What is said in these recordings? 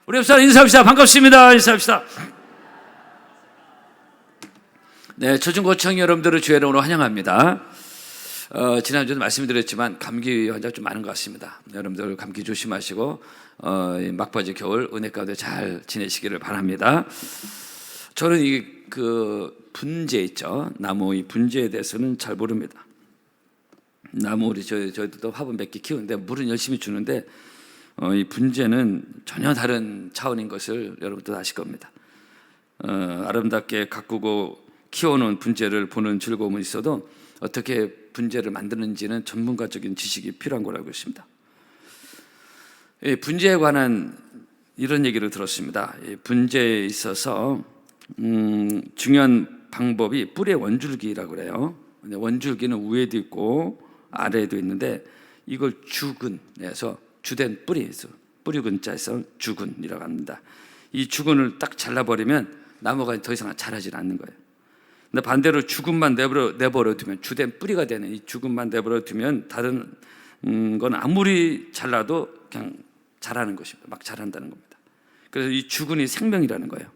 우리 옆 사람 인사합시다. 반갑습니다. 인사합시다. 네, 초중고청 여러분들을 주의 이름으로 환영합니다. 지난주에도 말씀드렸지만 감기 환자가 좀 많은 것 같습니다. 여러분들 감기 조심하시고 막바지 겨울 은혜 가운데 잘 지내시기를 바랍니다. 저는 그 분재 있죠. 나무 이 분재에 대해서는 잘 모릅니다. 나무 우리 저희도 화분 몇 개 키우는데 물은 열심히 주는데 이 분재는 전혀 다른 차원인 것을 여러분도 아실 겁니다. 아름답게 가꾸고 키워놓은 분재를 보는 즐거움은 있어도 어떻게 분재를 만드는지는 전문가적인 지식이 필요한 거라고 있습니다. 분재에 관한 이런 얘기를 들었습니다. 분재에 있어서 중요한 방법이 뿌리의 원줄기라고 그래요. 원줄기는 위에도 있고 아래에도 있는데 이걸 주근에서 주된 뿌리에서 뿌리근자에서 주근이라고 합니다. 이 주근을 딱 잘라버리면 나무가 더 이상 자라지 않는 거예요. 근데 반대로 주근만 내버려 두면 주된 뿌리가 되는 이 주근만 내버려 두면 다른 건 아무리 잘라도 그냥 자라는 것입니다. 막 자란다는 겁니다. 그래서 이 주근이 생명이라는 거예요.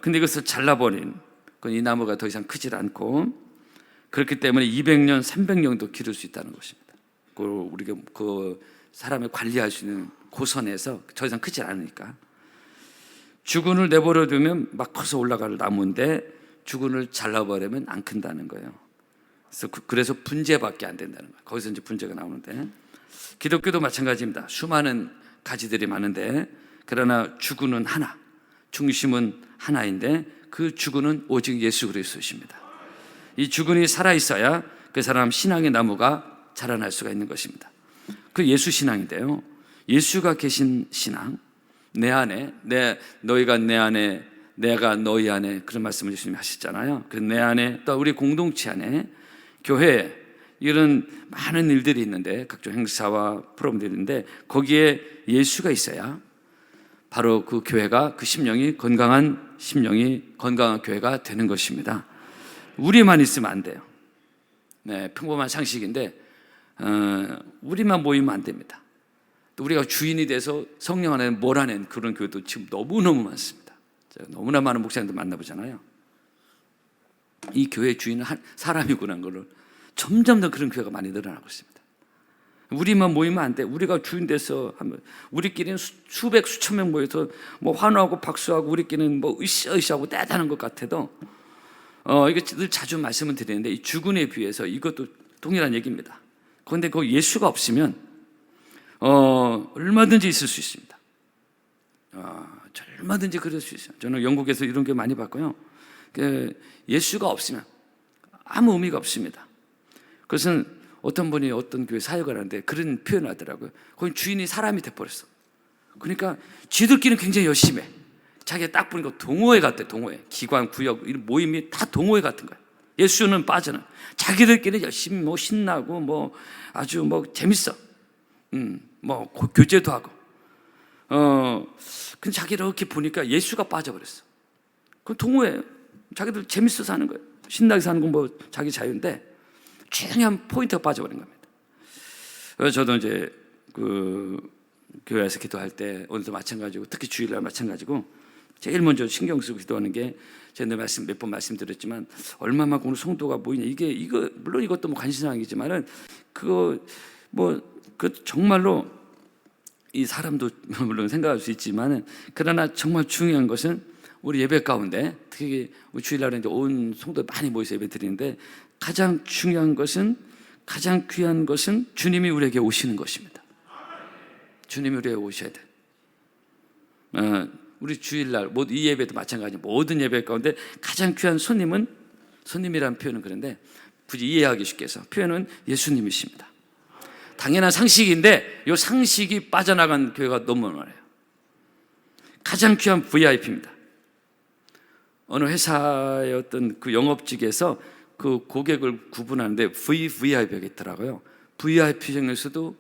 근데 이것을 잘라버린 그건 이 나무가 더 이상 크질 않고 그렇기 때문에 200년, 300년도 기를 수 있다는 것입니다. 우리가 그 사람이 관리할 수 있는 고선에서 더 이상 크지 않으니까 주근을 내버려 두면 막 커서 올라갈 나무인데 주근을 잘라버리면 안 큰다는 거예요. 그래서 분재밖에 안 된다는 거예요. 거기서 이제 분재가 나오는데 기독교도 마찬가지입니다. 수많은 가지들이 많은데 그러나 주근은 하나, 중심은 하나인데 그 주근은 오직 예수 그리스도십니다. 이 주근이 살아있어야 그 사람 신앙의 나무가 자라날 수가 있는 것입니다. 그 예수 신앙인데요. 예수가 계신 신앙, 내 안에, 너희가 내 안에, 내가 너희 안에 그런 말씀을 예수님이 하시잖아요. 그 내 안에 또 우리 공동체 안에 교회 이런 많은 일들이 있는데 각종 행사와 프로그램들이 있는데 거기에 예수가 있어야 바로 그 교회가 그 심령이 건강한 교회가 되는 것입니다. 우리만 있으면 안 돼요. 네, 평범한 상식인데 우리만 모이면 안 됩니다. 또 우리가 주인이 돼서 성령 안에 몰아낸 그런 교회도 지금 너무너무 많습니다. 제가 너무나 많은 목사님들 만나보잖아요. 이 교회의 주인은 한 사람이구나 하는 걸 점점 더 그런 교회가 많이 늘어나고 있습니다. 우리만 모이면 안 돼. 우리가 주인 돼서 하면 우리끼리는 수백 수천 명 모여서 뭐 환호하고 박수하고 우리끼리는 뭐 으쌰으쌰하고 대단한 것 같아도 이거 늘 자주 말씀을 드리는데 이 주군에 비해서 이것도 동일한 얘기입니다. 그런데 그 예수가 없으면 얼마든지 있을 수 있습니다. 얼마든지 그럴 수 있어요. 저는 영국에서 이런 게 많이 봤고요. 예수가 없으면 아무 의미가 없습니다. 그것은 어떤 분이 어떤 교회 사역을 하는데 그런 표현을 하더라고요. 거기 주인이 사람이 돼버렸어. 그러니까 쥐들끼리는 굉장히 열심히 해. 자기가 딱 보니까 동호회 같대. 동호회, 기관, 구역 이런 모임이 다 동호회 같은 거야. 예수는 빠져는 자기들끼리 열심히 뭐 신나고 뭐 아주 뭐 재밌어. 뭐 교제도 하고. 근데 자기를 이렇게 보니까 예수가 빠져버렸어. 그럼 동호회 자기들 재밌어서 하는 거예요. 신나게 사는 건 뭐 자기 자유인데 중요한 포인트가 빠져버린 겁니다. 그래서 저도 이제 그 교회에서 기도할 때 오늘도 마찬가지고 특히 주일날 마찬가지고 제일 먼저 신경 쓰고 기도하는 게 제가 몇 번 말씀드렸지만 얼마만큼 오늘 성도가 모이냐 이거 물론 이것도 뭐 관심사항이지만은 그 정말로 이 사람도 물론 생각할 수 있지만은 그러나 정말 중요한 것은 우리 예배 가운데 특히 우리 주일날에 이제 온 성도 많이 모여서 예배 드리는데 가장 중요한 것은 가장 귀한 것은 주님이 우리에게 오시는 것입니다. 주님이 우리에게 오셔야 돼. 우리 주일날 이 예배도 마찬가지 모든 예배 가운데 가장 귀한 손님이라는 표현은 그런데 굳이 이해하기 쉽게 해서 표현은 예수님이십니다. 당연한 상식인데 이 상식이 빠져나간 교회가 너무 많아요. 가장 귀한 VIP입니다. 어느 회사의 어떤 그 영업직에서 그 고객을 구분하는데 VVIP가 있더라고요. VIP 중에서도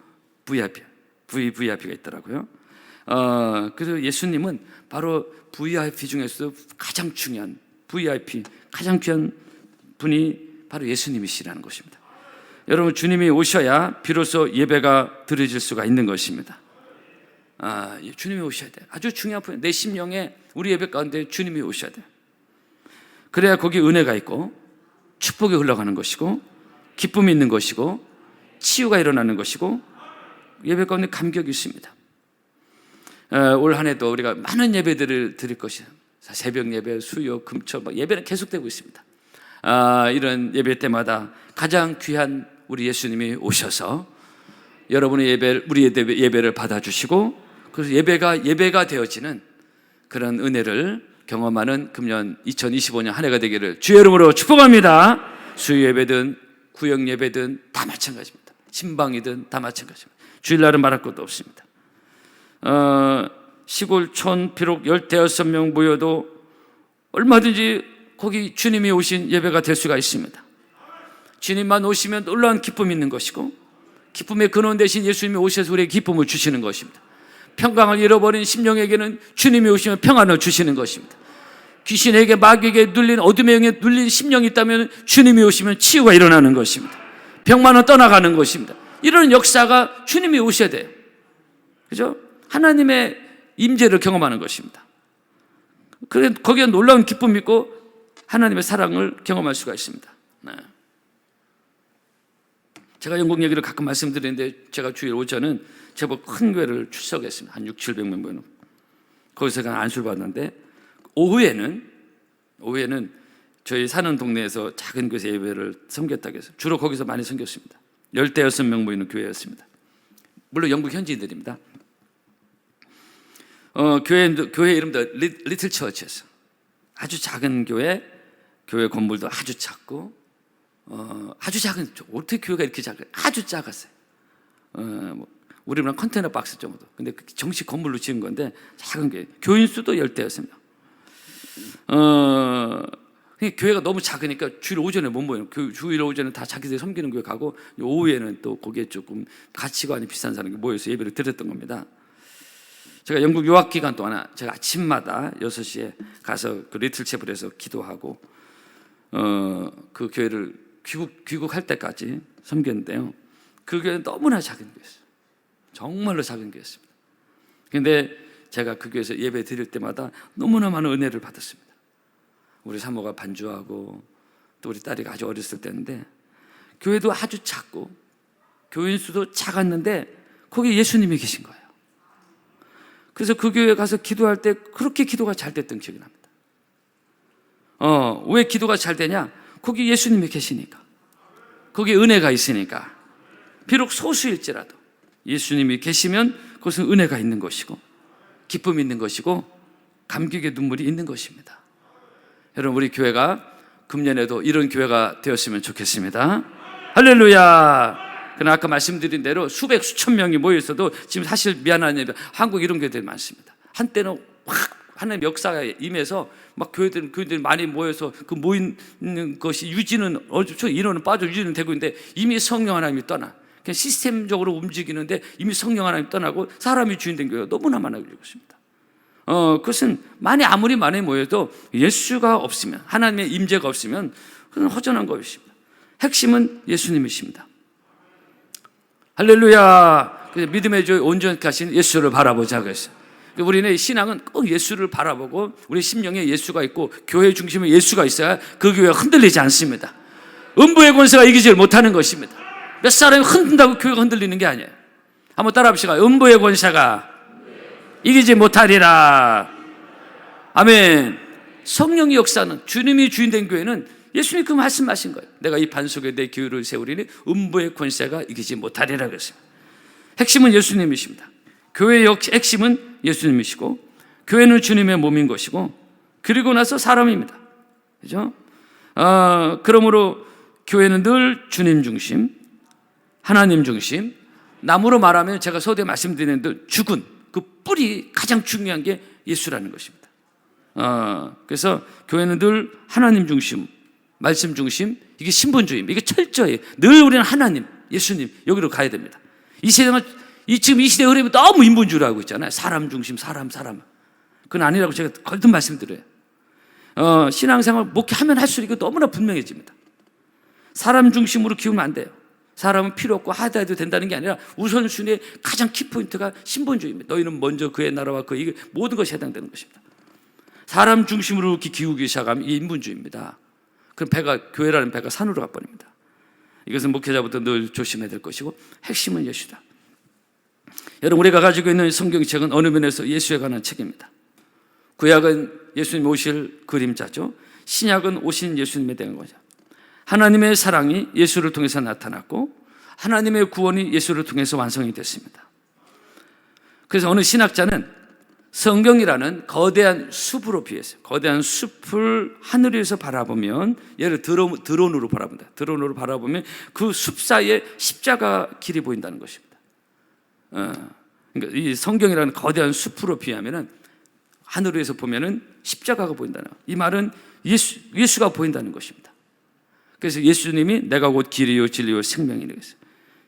VVIP가 있더라고요. 그래서 예수님은 바로 VIP 중에서도 가장 중요한 VIP, 가장 귀한 분이 바로 예수님이시라는 것입니다. 여러분 주님이 오셔야 비로소 예배가 드려질 수가 있는 것입니다. 주님이 오셔야 돼. 아주 중요한 포인트. 내 심령에 우리 예배 가운데 주님이 오셔야 돼. 그래야 거기 은혜가 있고 축복이 흘러가는 것이고 기쁨이 있는 것이고 치유가 일어나는 것이고 예배 가운데 감격이 있습니다. 올 한 해도 우리가 많은 예배들을 드릴 것이에요. 새벽 예배, 수요, 금초 예배는 계속되고 있습니다. 이런 예배 때마다 가장 귀한 우리 예수님이 오셔서 여러분의 우리 예배를 받아주시고 그래서 예배가 되어지는 그런 은혜를 경험하는 금년 2025년 한 해가 되기를 주의 이름으로 축복합니다. 수요 예배든 구역 예배든 다 마찬가지입니다. 신방이든 다 마찬가지입니다. 주일날은 말할 것도 없습니다. 시골촌 비록 15명 모여도 얼마든지 거기 주님이 오신 예배가 될 수가 있습니다. 주님만 오시면 놀라운 기쁨이 있는 것이고 기쁨의 근원 대신 예수님이 오셔서 우리에게 기쁨을 주시는 것입니다. 평강을 잃어버린 심령에게는 주님이 오시면 평안을 주시는 것입니다. 귀신에게 마귀에게 눌린 어둠의 영에 눌린 심령이 있다면 주님이 오시면 치유가 일어나는 것입니다. 병만은 떠나가는 것입니다. 이런 역사가 주님이 오셔야 돼요. 그죠? 하나님의 임재를 경험하는 것입니다. 그래 거기에 놀라운 기쁨이 있고 하나님의 사랑을 경험할 수가 있습니다. 네. 제가 영국 얘기를 가끔 말씀드리는데 제가 주일 오전은 제법 큰 교회를 출석했습니다. 한 600-700명 모이는 거기서 제가 안수를 받았는데 오후에는 저희 사는 동네에서 작은 교회 예배를 섬겼다고 해서 주로 거기서 많이 섬겼습니다. 16명 모이는 교회였습니다. 물론 영국 현지인들입니다. 교회 이름도 리틀 처치였어요. 아주 작은 교회 건물도 아주 작고 아주 작은, 어떻게 교회가 이렇게 작아요? 아주 작았어요. 우리는 컨테이너 박스 정도. 근데 정식 건물로 지은 건데 작은 교회. 교인 수도 10대였습니다. 교회가 너무 작으니까 주일 오전에 못 모여요. 주일 오전에 다 자기들이 섬기는 교회 가고 오후에는 또 거기에 조금 가치관이 비싼 사람이 모여서 예배를 드렸던 겁니다. 제가 영국 유학 기간 동안 제가 아침마다 6시에 가서 그 리틀 채플에서 기도하고 그 교회를 귀국할 때까지 섬겼는데요. 그 교회는 너무나 작은 교회였어요. 정말로 작은 교회였습니다. 그런데 제가 그 교회에서 예배 드릴 때마다 너무나 많은 은혜를 받았습니다. 우리 사모가 반주하고 또 우리 딸이 아주 어렸을 때인데 교회도 아주 작고 교인 수도 작았는데 거기 예수님이 계신 거예요. 그래서 그 교회에 가서 기도할 때 그렇게 기도가 잘 됐던 기억이 납니다. 왜 기도가 잘 되냐? 거기 예수님이 계시니까. 거기 은혜가 있으니까. 비록 소수일지라도 예수님이 계시면 그것은 은혜가 있는 것이고 기쁨이 있는 것이고 감격의 눈물이 있는 것입니다. 여러분, 우리 교회가 금년에도 이런 교회가 되었으면 좋겠습니다. 할렐루야. 그러나 아까 말씀드린 대로 수백 수천 명이 모여 있어도 지금 사실 미안한 얘기, 한국 이런 교회들이 많습니다. 한때는 확 하나님 역사에 임해서 막 교회들이 많이 모여서 그 모이는 것이 유지는 인원은 빠져 유지는 되고 있는데 이미 성령 하나님이 떠나 그냥 시스템적으로 움직이는데 이미 성령 하나님이 떠나고 사람이 주인된 교회가 너무나 많아지고 있습니다. 그것은 아무리 많이 모여도 예수가 없으면, 하나님의 임재가 없으면 그건 허전한 것입니다. 핵심은 예수님이십니다. 할렐루야. 믿음의 온전하신 예수를 바라보자 그랬어요. 우리는 신앙은 꼭 예수를 바라보고 우리 심령에 예수가 있고 교회 중심에 예수가 있어야 그 교회가 흔들리지 않습니다. 음부의 권세가 이기지 못하는 것입니다. 몇 사람이 흔든다고 교회가 흔들리는 게 아니에요. 한번 따라합시다. 음부의 권세가 이기지 못하리라. 아멘. 성령의 역사는, 주님이 주인된 교회는 예수님이 그 말씀하신 거예요. 내가 이 반 속에 내 교회를 세우리니 음부의 권세가 이기지 못하리라 그랬어요. 핵심은 예수님이십니다. 교회의 핵심은 예수님이시고 교회는 주님의 몸인 것이고 그리고 나서 사람입니다. 그죠? 그러므로 교회는 늘 주님 중심, 하나님 중심. 나무로 말하면 제가 서두에 말씀드리는 대로 죽은 그 뿌리, 가장 중요한 게 예수라는 것입니다. 그래서 교회는 늘 하나님 중심, 말씀 중심, 이게 신분주의, 이게 철저히 늘 우리는 하나님, 예수님 여기로 가야 됩니다. 이 세상은 지금 이 시대의 흐름이 너무 인본주의로 하고 있잖아요. 사람 중심, 사람. 그건 아니라고 제가 거듭 말씀드려요. 신앙생활 목회하면 할수록 이거 너무나 분명해집니다. 사람 중심으로 키우면 안 돼요. 사람은 필요 없고 하다 해도 된다는 게 아니라 우선순위의 가장 키포인트가 신본주의입니다. 너희는 먼저 그의 나라와 그의 모든 것이 해당되는 것입니다. 사람 중심으로 이렇게 기우기 시작하면 이게 인본주의입니다. 그럼 교회라는 배가 산으로 가버립니다. 이것은 목회자부터 늘 조심해야 될 것이고 핵심은 예수다. 여러분, 우리가 가지고 있는 성경책은 어느 면에서 예수에 관한 책입니다. 구약은 예수님 오실 그림자죠. 신약은 오신 예수님에 대한 거죠. 하나님의 사랑이 예수를 통해서 나타났고 하나님의 구원이 예수를 통해서 완성이 됐습니다. 그래서 어느 신학자는 성경이라는 거대한 숲으로 비했어요. 거대한 숲을 하늘 위에서 바라보면, 예를 드론으로 바라본다. 드론으로 바라보면 그 숲 사이에 십자가 길이 보인다는 것입니다. 그러니까 이 성경이라는 거대한 숲으로 비하면은 하늘 위에서 보면은 십자가가 보인다는, 이 말은 예수가 보인다는 것입니다. 그래서 예수님이 내가 곧 길이요 진리요 생명이라고 했어요.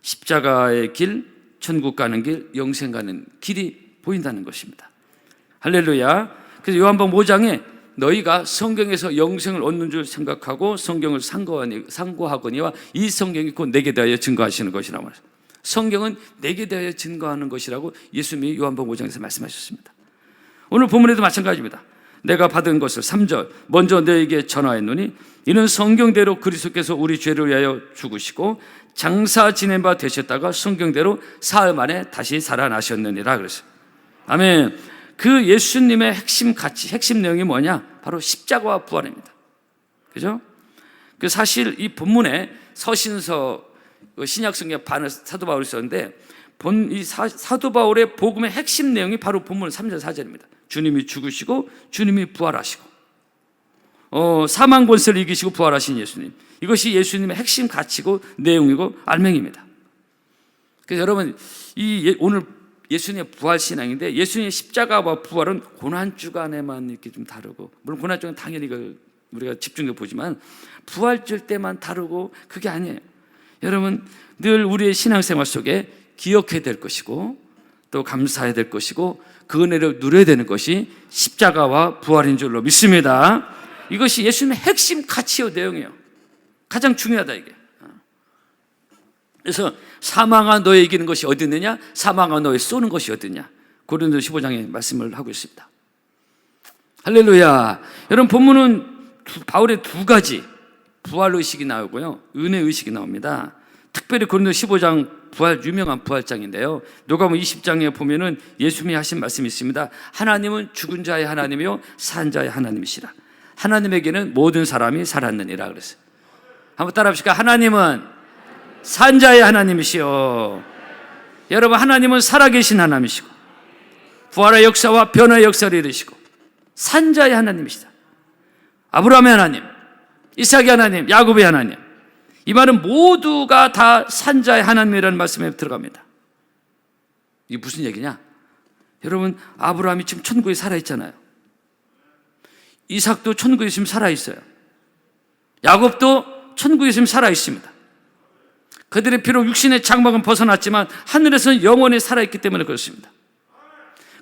십자가의 길, 천국 가는 길, 영생 가는 길이 보인다는 것입니다. 할렐루야. 그래서 요한복음 5장에 너희가 성경에서 영생을 얻는 줄 생각하고 성경을 상고하거니와 이 성경이 곧 내게 대하여 증거하시는 것이라고 말했어요. 성경은 내게 대하여 증거하는 것이라고 예수님이 요한복음 5장에서 말씀하셨습니다. 오늘 본문에도 마찬가지입니다. 내가 받은 것을 3절 먼저 너에게 전하였노니 이는 성경대로 그리스도께서 우리 죄를 위하여 죽으시고 장사 지낸 바 되셨다가 성경대로 사흘 만에 다시 살아나셨느니라 그랬어요. 아멘. 그 예수님의 핵심 가치, 핵심 내용이 뭐냐? 바로 십자가와 부활입니다. 그죠? 그 사실 이 본문에 서신서 신약성경 반을 사도 바울이 썼는데 이 사도 바울의 복음의 핵심 내용이 바로 본문 3절 4절입니다. 주님이 죽으시고 주님이 부활하시고 사망 권세를 이기시고 부활하신 예수님, 이것이 예수님의 핵심 가치고 내용이고 알맹입니다. 그래서 여러분, 오늘 예수님의 부활 신앙인데 예수님의 십자가와 부활은 고난주간에만 이렇게 좀 다르고, 물론 고난주간 당연히 이걸 우리가 집중해서 보지만 부활절 때만 다르고 그게 아니에요. 여러분, 늘 우리의 신앙생활 속에 기억해야 될 것이고 또 감사해야 될 것이고 그 은혜를 누려야 되는 것이 십자가와 부활인 줄로 믿습니다. 이것이 예수님의 핵심 가치요 내용이에요. 가장 중요하다 이게. 그래서 사망아 너의 이기는 것이 어디 있느냐? 사망아 너의 쏘는 것이 어디 있느냐? 고린도서 15장에 말씀을 하고 있습니다. 할렐루야. 여러분, 본문은 바울의 두 가지 부활의식이 나오고요, 은혜의식이 나옵니다. 특별히 고린도서 15장 유명한 부활장인데요, 누가복음 20장에 보면은 예수님이 하신 말씀이 있습니다. 하나님은 죽은 자의 하나님이요 산 자의 하나님이시라. 하나님에게는 모든 사람이 살았느니라 그랬어요. 한번 따라 합시다. 하나님은 산 자의 하나님이시요. 여러분, 하나님은 살아계신 하나님이시고 부활의 역사와 변화의 역사를 이루시고 산 자의 하나님이시다. 아브라함의 하나님, 이삭의 하나님, 야곱의 하나님, 이 말은 모두가 다 산자의 하나님이라는 말씀에 들어갑니다. 이게 무슨 얘기냐? 여러분, 아브라함이 지금 천국에 살아있잖아요. 이삭도 천국에 지금 살아있어요. 야곱도 천국에 지금 살아있습니다. 그들의 비록 육신의 장막은 벗어났지만 하늘에서는 영원히 살아있기 때문에 그렇습니다.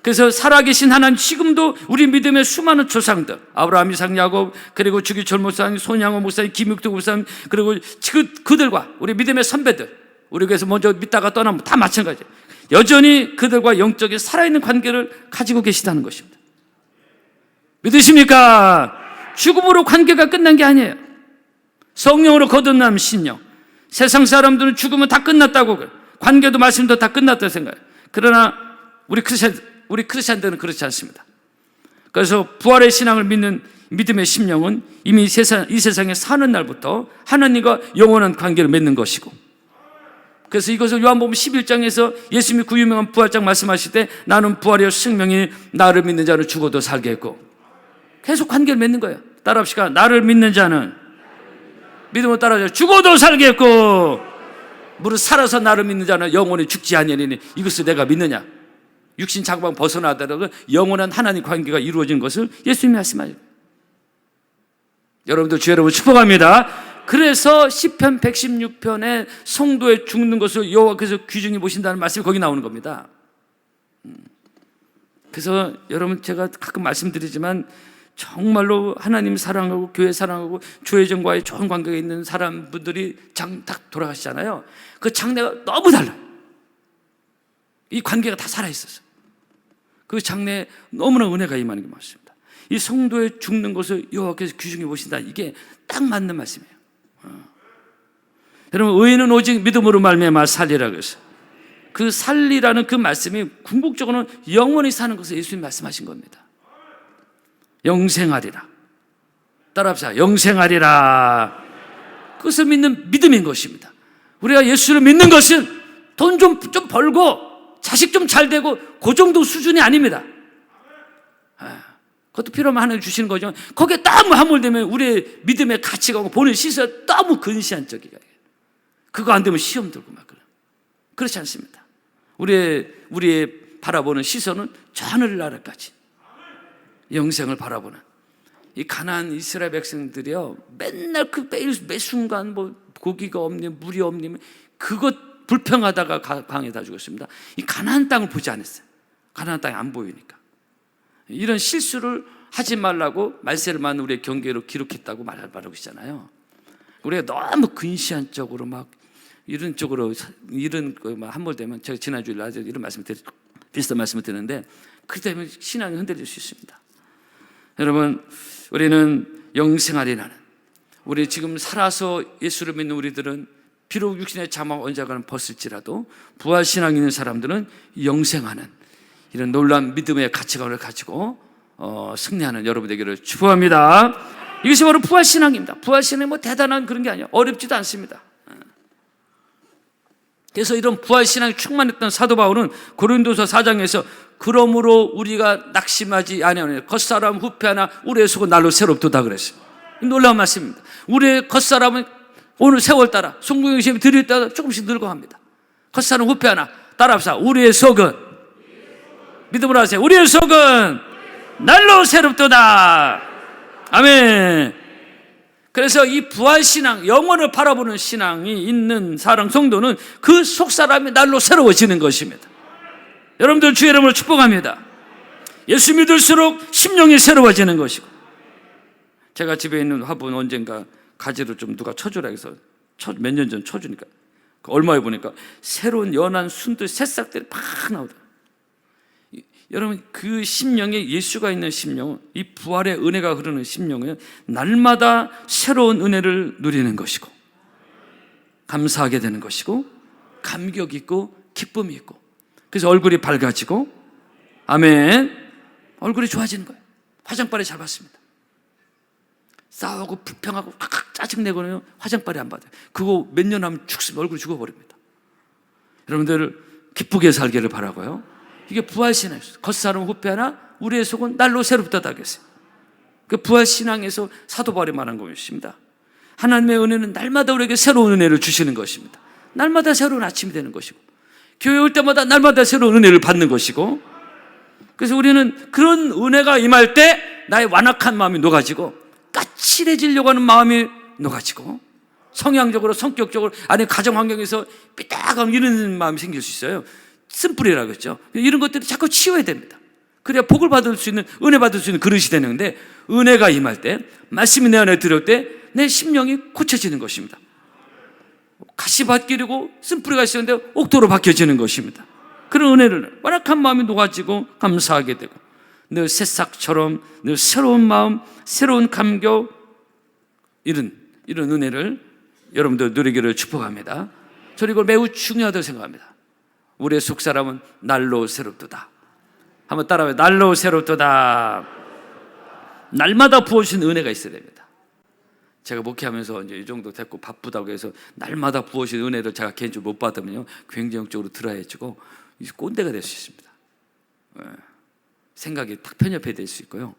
그래서 살아계신 하나님, 지금도 우리 믿음의 수많은 조상들, 아브라함, 이삭, 야곱, 그리고 주기철 목사님, 손양호 목사님, 김육도 목사님, 그리고 그들과 우리 믿음의 선배들, 우리 교회에서 먼저 믿다가 떠나면 다 마찬가지예요. 여전히 그들과 영적인 살아있는 관계를 가지고 계시다는 것입니다. 믿으십니까? 죽음으로 관계가 끝난 게 아니에요. 성령으로 거듭난 신령. 세상 사람들은 죽으면 다 끝났다고 그래요. 관계도 말씀도 다 끝났다고 생각해요. 그러나 우리 크리스찬들은 그렇지 않습니다. 그래서 부활의 신앙을 믿는 믿음의 심령은 이미 이 세상에 사는 날부터 하나님과 영원한 관계를 맺는 것이고, 그래서 이것을 요한복음 11장에서 예수님이 그 유명한 부활장 말씀하실 때 나는 부활이요 생명이 나를 믿는 자는 죽어도 살게 했고, 계속 관계를 맺는 거예요. 따라합시다. 나를 믿는 자는 믿음으로 따라하죠. 죽어도 살게 했고, 무릇 살아서 나를 믿는 자는 영원히 죽지 아니하리니 이것을 내가 믿느냐? 육신 장막 벗어나더라도 영원한 하나님 관계가 이루어진 것을 예수님이 말씀하죠. 여러분들 주 여러분 축복합니다. 그래서 시편 116편에 성도의 죽는 것을 여호와께서 귀중히 보신다는 말씀이 거기 나오는 겁니다. 그래서 여러분, 제가 가끔 말씀드리지만 정말로 하나님 사랑하고 교회 사랑하고 조혜정과의 좋은 관계가 있는 사람분들이 딱 돌아가시잖아요. 그 장례가 너무 달라요. 이 관계가 다 살아있어서 그 장래에 너무나 은혜가 임하는 게 맞습니다. 이 성도의 죽는 것을 여호와께서 귀중히 보신다. 이게 딱 맞는 말씀이에요. 여러분, 의인은 오직 믿음으로 말미암아 살리라 그랬어요. 그 살리라는 그 말씀이 궁극적으로는 영원히 사는 것을 예수님 말씀하신 겁니다. 영생하리라. 따라합시다. 영생하리라. 그것을 믿는 믿음인 것입니다. 우리가 예수를 믿는 것은 돈 좀 벌고 자식 좀 잘 되고 그 정도 수준이 아닙니다. 그것도 필요하면 하나님 주시는 거죠. 거기에 너무 함몰되면 우리의 믿음의 가치가 보는 시선 너무 근시안적이에요. 그거 안 되면 시험 들고 막 그래요. 그렇지 않습니다. 우리의 바라보는 시선은 저 하늘나라까지 영생을 바라보는 이 가나안 이스라엘 백성들이요, 맨날 매 순간 뭐 고기가 없니 물이 없니 그것 불평하다가 방에다 죽었습니다. 이 가나안 땅을 보지 않았어요. 가나안 땅이 안 보이니까. 이런 실수를 하지 말라고 말세를 우리의 경계로 기록했다고 말하고 있잖아요. 우리가 너무 근시안적으로 막 이런 쪽으로 이런 거 함몰되면, 제가 지난주에 이런 비슷한 말씀을 드렸는데 그렇기 때문에 신앙이 흔들릴 수 있습니다. 여러분, 우리는 영생하리라는, 우리 지금 살아서 예수를 믿는 우리들은 비록 육신의 자막 언젠가는 벗을지라도 부활신앙 있는 사람들은 영생하는 이런 놀라운 믿음의 가치관을 가지고 승리하는 여러분 되기를 축복합니다. 이것이 바로 부활신앙입니다. 부활신앙이 뭐 대단한 그런 게 아니에요. 어렵지도 않습니다. 그래서 이런 부활신앙이 충만했던 사도 바울은 고린도서 4장에서 그러므로 우리가 낙심하지 아니하노니 겉사람 후패하나 우리의 속은 날로 새롭도다 그랬어요. 놀라운 말씀입니다. 우리의 겉사람은 오늘 세월 따라 송구영심이 들일 따라 조금씩 늙어갑니다. 겉사람 후패하나, 따라합시다. 우리의 속은, 믿음으로 하세요. 우리의 속은 날로 새롭도다. 아멘. 그래서 이 부활신앙, 영원을 바라보는 신앙이 있는 사랑 성도는 그 속사람이 날로 새로워지는 것입니다. 여러분들 주의 이름으로 축복합니다. 예수 믿을수록 심령이 새로워지는 것이고, 제가 집에 있는 화분 언젠가 가지로 좀 누가 쳐주라 해서 몇 년 전 쳐주니까 얼마에 보니까 새로운 연한 순들 새싹들이 팍 나오더라고요. 여러분, 그 심령에 예수가 있는 심령은, 이 부활의 은혜가 흐르는 심령은 날마다 새로운 은혜를 누리는 것이고 감사하게 되는 것이고 감격 있고 기쁨이 있고, 그래서 얼굴이 밝아지고, 아멘, 얼굴이 좋아지는 거예요. 화장빨이 잘 받습니다. 싸우고 불평하고 칵칵 짜증내고는 화장빨이 안 받아요. 그거 몇 년 하면 죽습니다. 얼굴이 죽어버립니다. 여러분들 기쁘게 살기를 바라고요. 이게 부활신앙이었어요. 겉사람 후패하나 우리의 속은 날로 새롭다다 그랬어요. 그 부활신앙에서 사도 바울이 말한 것입니다. 하나님의 은혜는 날마다 우리에게 새로운 은혜를 주시는 것입니다. 날마다 새로운 아침이 되는 것이고, 교회 올 때마다 날마다 새로운 은혜를 받는 것이고, 그래서 우리는 그런 은혜가 임할 때 나의 완악한 마음이 녹아지고 까칠해지려고 하는 마음이 녹아지고, 성향적으로 성격적으로 아니 가정 환경에서 삐딱하면 이런 마음이 생길 수 있어요. 쓴뿌리라고 했죠. 이런 것들이 자꾸 치워야 됩니다. 그래야 복을 받을 수 있는, 은혜 받을 수 있는 그릇이 되는데, 은혜가 임할 때, 말씀이 내 안에 들어올 때 내 심령이 고쳐지는 것입니다. 가시밭 기르고 쓴뿌리가 있었는데 옥토로 바뀌어지는 것입니다. 그런 은혜를, 완악한 마음이 녹아지고 감사하게 되고, 늘 새싹처럼 늘 새로운 마음, 새로운 감격, 이런 은혜를 여러분들 누리기를 축복합니다. 저는 이걸 매우 중요하다고 생각합니다. 우리의 속사람은 날로 새롭도다. 한번 따라해요. 날로 새롭도다. 날마다 부어주신 은혜가 있어야 됩니다. 제가 목회하면서 이제 이 정도 됐고 바쁘다고 해서 날마다 부어주신 은혜를 제가 개인적으로 못 받으면요, 굉장적으로 드라이해지고 꼰대가 될 수 있습니다. 생각이 탁 편협해 될 수 있고요.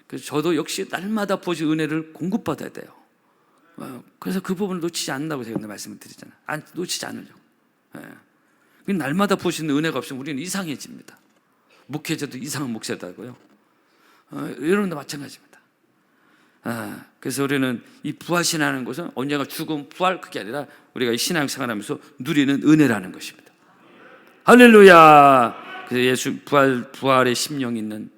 그래서 저도 역시 날마다 부어주신 은혜를 공급받아야 돼요. 그래서 그 부분을 놓치지 않는다고 제가 말씀을 드리잖아요. 놓치지 않으려고. 날마다 부어주신 은혜가 없으면 우리는 이상해집니다. 목회자도 이상한 목회자고요. 여러분도 마찬가지입니다. 그래서 우리는 이 부활신앙하는 것은 언젠가 죽음, 부활, 그게 아니라 우리가 이 신앙생활하면서 누리는 은혜라는 것입니다. 할렐루야. 그래서 예수 부활의 심령이 있는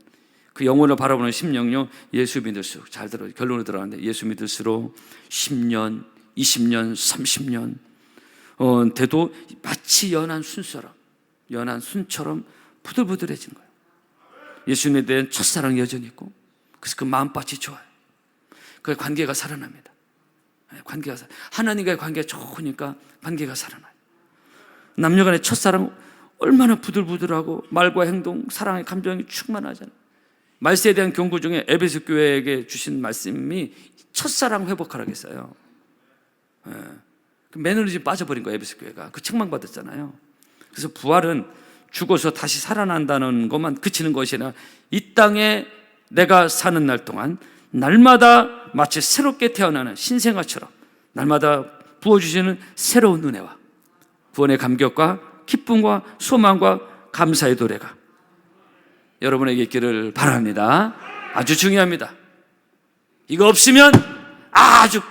그 영혼을 바라보는 심령요, 예수 믿을수록, 잘 들어요. 결론으로 들어가는데 예수 믿을수록 10년, 20년, 30년 돼도 마치 연한 순처럼 부들부들해지는 거예요. 예수님에 대한 첫사랑이 여전히 있고, 그래서 그 마음밭이 좋아요. 그 관계가 살아납니다. 관계가 하나님과의 관계가 좋으니까 관계가 살아나요. 남녀간의 첫사랑 얼마나 부들부들하고 말과 행동, 사랑의 감정이 충만하잖아요. 말세에 대한 경고 중에 에베소 교회에게 주신 말씀이 첫사랑 회복하라고 했어요. 매너리즘 빠져버린 거예요. 에베소 교회가 그 책망받았잖아요. 그래서 부활은 죽어서 다시 살아난다는 것만 그치는 것이 아니라 이 땅에 내가 사는 날 동안 날마다 마치 새롭게 태어나는 신생아처럼 날마다 부어주시는 새로운 은혜와 구원의 감격과 기쁨과 소망과 감사의 노래가 여러분에게 있기를 바랍니다. 아주 중요합니다. 이거 없으면 아주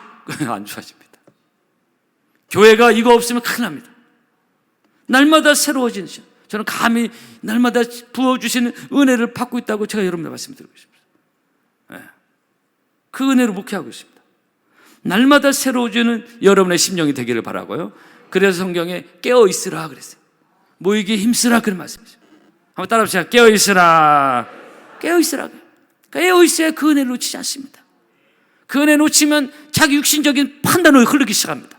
안 좋아집니다. 교회가 이거 없으면 큰일 납니다. 날마다 새로워지는 시간. 저는 감히 날마다 부어주시는 은혜를 받고 있다고 제가 여러분들 말씀드리고 싶습니다. 그 은혜로 목회하고 있습니다. 날마다 새로워지는 여러분의 심령이 되기를 바라고요. 그래서 성경에 깨어있으라 그랬어요. 모이기에 힘쓰라 그런 말씀이죠. 한번 따라합시다. 깨어있으라. 깨어있으라. 깨어있어야 그 은혜를 놓치지 않습니다. 그 은혜 놓치면 자기 육신적인 판단으로 흐르기 시작합니다.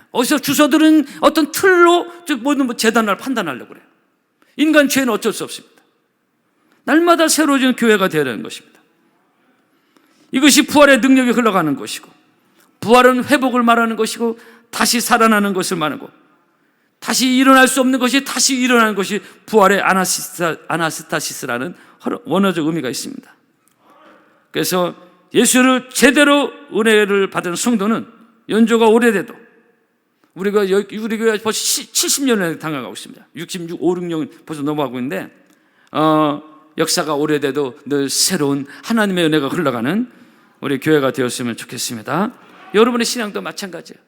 어디서 주소들은 어떤 틀로 모든 재단을 판단하려고 그래요. 인간 죄는 어쩔 수 없습니다. 날마다 새로워지는 교회가 되어야 하는 것입니다. 이것이 부활의 능력이 흘러가는 것이고, 부활은 회복을 말하는 것이고, 다시 살아나는 것을 말하고, 다시 일어날 수 없는 것이 다시 일어나는 것이 부활의 아나스타시스라는 원어적 의미가 있습니다. 그래서 예수를 제대로 은혜를 받은 성도는 연조가 오래돼도, 우리가 벌써 70년을 당해가고 있습니다. 66, 5, 6년 벌써 넘어가고 있는데 역사가 오래돼도 늘 새로운 하나님의 은혜가 흘러가는 우리 교회가 되었으면 좋겠습니다. 여러분의 신앙도 마찬가지예요.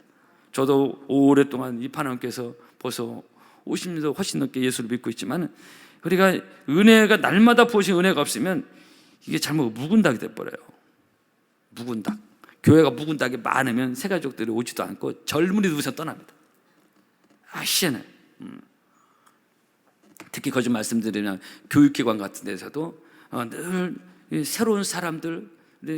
저도 오랫동안 이 파나님께서 벌써 50년 훨씬 넘게 예수를 믿고 있지만, 우리가 은혜가 날마다 부으신 은혜가 없으면 이게 잘못 묵은 닭이 돼버려요. 묵은 닭. 교회가 묵은 닭이 많으면 새가족들이 오지도 않고 젊은이도 우선 떠납니다. 희한해. 특히 거짓 말씀드리면 교육기관 같은 데서도 늘 새로운 사람들,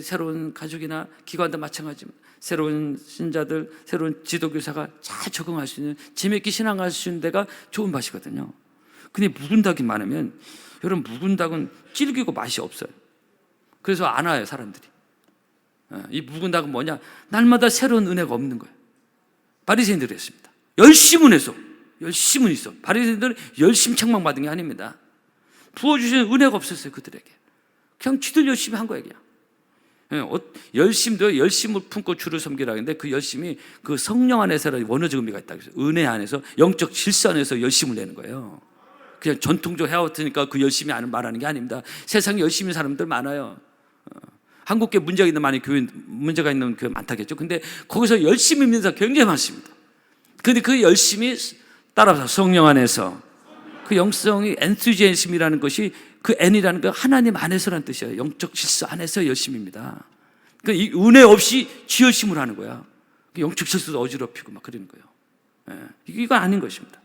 새로운 가족이나 기관도 마찬가지입니다. 새로운 신자들, 새로운 지도교사가 잘 적응할 수 있는, 재미있게 신앙할 수 있는 데가 좋은 밭이거든요. 근데 묵은 닭이 많으면, 여러분, 묵은 닭은 질기고 맛이 없어요. 그래서 안 와요, 사람들이. 이 묵은 닭은 뭐냐? 날마다 새로운 은혜가 없는 거예요. 바리새인들이 했습니다. 열심은 해서, 열심은 있어. 바리새인들은 열심히 책망받은 게 아닙니다. 부어주시는 은혜가 없었어요, 그들에게. 그냥 쥐들 열심히 한 거예요, 그냥. 열심도 열심을 품고 주를 섬기라 했는데, 그 열심이 그 성령 안에서라는 원어적 의미가 있다고 했어요. 은혜 안에서, 영적 질서 안에서 열심을 내는 거예요. 그냥 전통적으로 해왔으니까 그 열심히 말하는 게 아닙니다. 세상에 열심히 사는 사람들 많아요. 한국계 문제가 있는 많이 교회 문제가 있는 교회 많다겠죠. 근데 거기서 열심히 믿는 사람 굉장히 많습니다. 근데 그 열심이 따라서 성령 안에서, 그 영성이 엔투지애즘이라는 것이, 그 N이라는 건 하나님 안에서라는 뜻이에요. 영적 질서 안에서 열심입니다. 그러니까 이 은혜 없이 지열심을 하는 거야. 영적 질서도 어지럽히고 막 그러는 거예요. 이건 아닌 것입니다.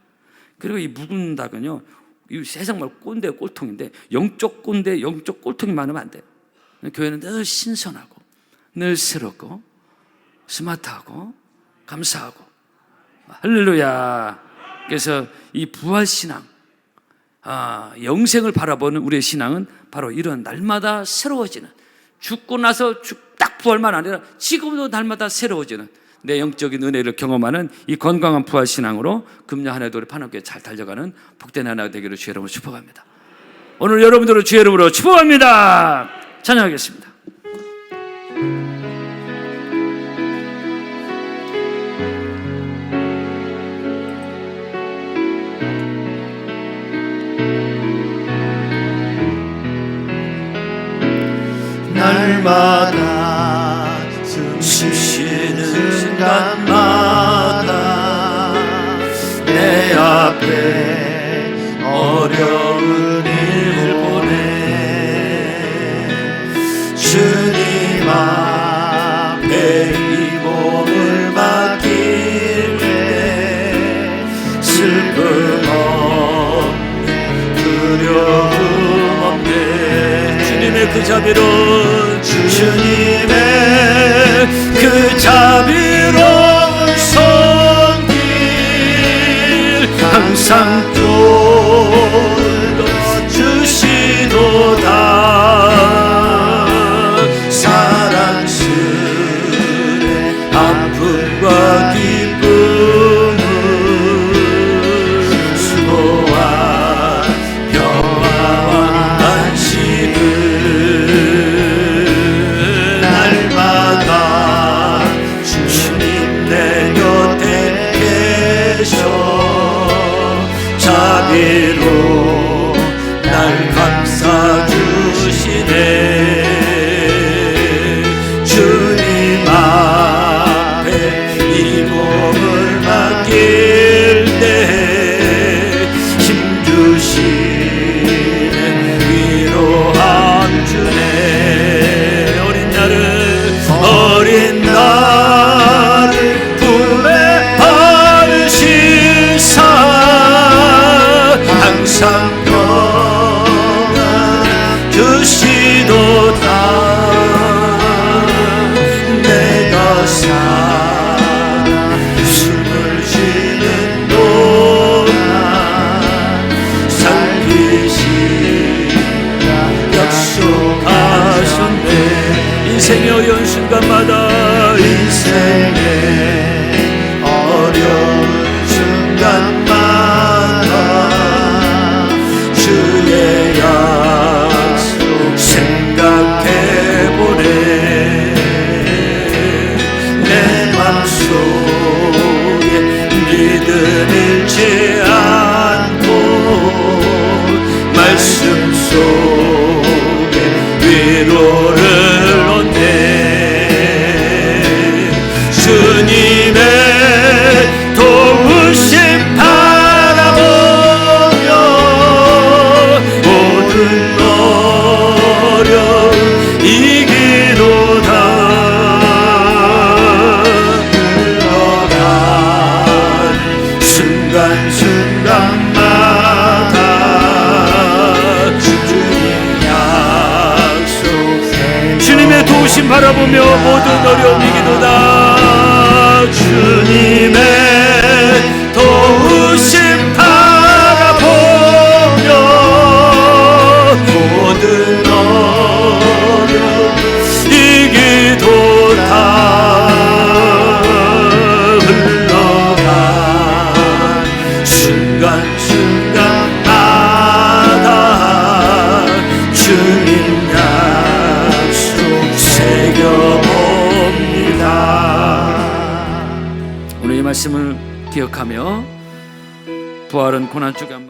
그리고 이 묵은 닭은요, 이 세상 말 꼰대 꼴통인데, 영적 꼰대, 영적 꼴통이 많으면 안 돼요. 교회는 늘 신선하고, 늘 새롭고, 스마트하고, 감사하고, 할렐루야. 그래서 이 부활신앙, 영생을 바라보는 우리의 신앙은 바로 이런 날마다 새로워지는, 죽고 나서 딱 부활만 아니라 지금도 날마다 새로워지는 내 영적인 은혜를 경험하는 이 건강한 부활신앙으로 금년 한 해도 우리 파나교회 잘 달려가는 복된 하나 되기를 주의 이름으로 축복합니다. 오늘 여러분들을 주의 이름으로 축복합니다. 찬양하겠습니다. 날마다 숨쉬는 순간마다 내 앞에 어려운 일 보내 주님의 그 자비로 주님의 그 자비로운 손길 항상 주시도다. 사랑스레 아픔과 기쁨을 수고와 평화와 안식을 날마다 주님 내 곁에 계셔 자비로 날 감싸 주시네. 주님 앞에 이 몸을 맡길 때 힘주시네. 위로함 주네. 어린 나를 품에 안으시사 항상 평안 주시도다. 내가 살아 숨을 쉬는 동안 살피시라 약속하셨네. 인생의 어려운 순간마다 인생의 어려운 순간마다 주의 약속 생각해보네. 내 맘속에 믿음 잃지 않고 말씀 속에 위로를 얻네. 주님의 도우심 바라보며 모든 어려움 이기도다. 흘러가는 순간순간마다 주님 약속 주님의 도우심 바라보며 모든 어려움 이기도다. 주님의 도우심 바라보며 모든 어려움 이기도다. 흘러간 순간순간마다 주님 약속 새겨봅니다. 오늘 이 말씀을 기억하며 부활은 고난 쪽에 안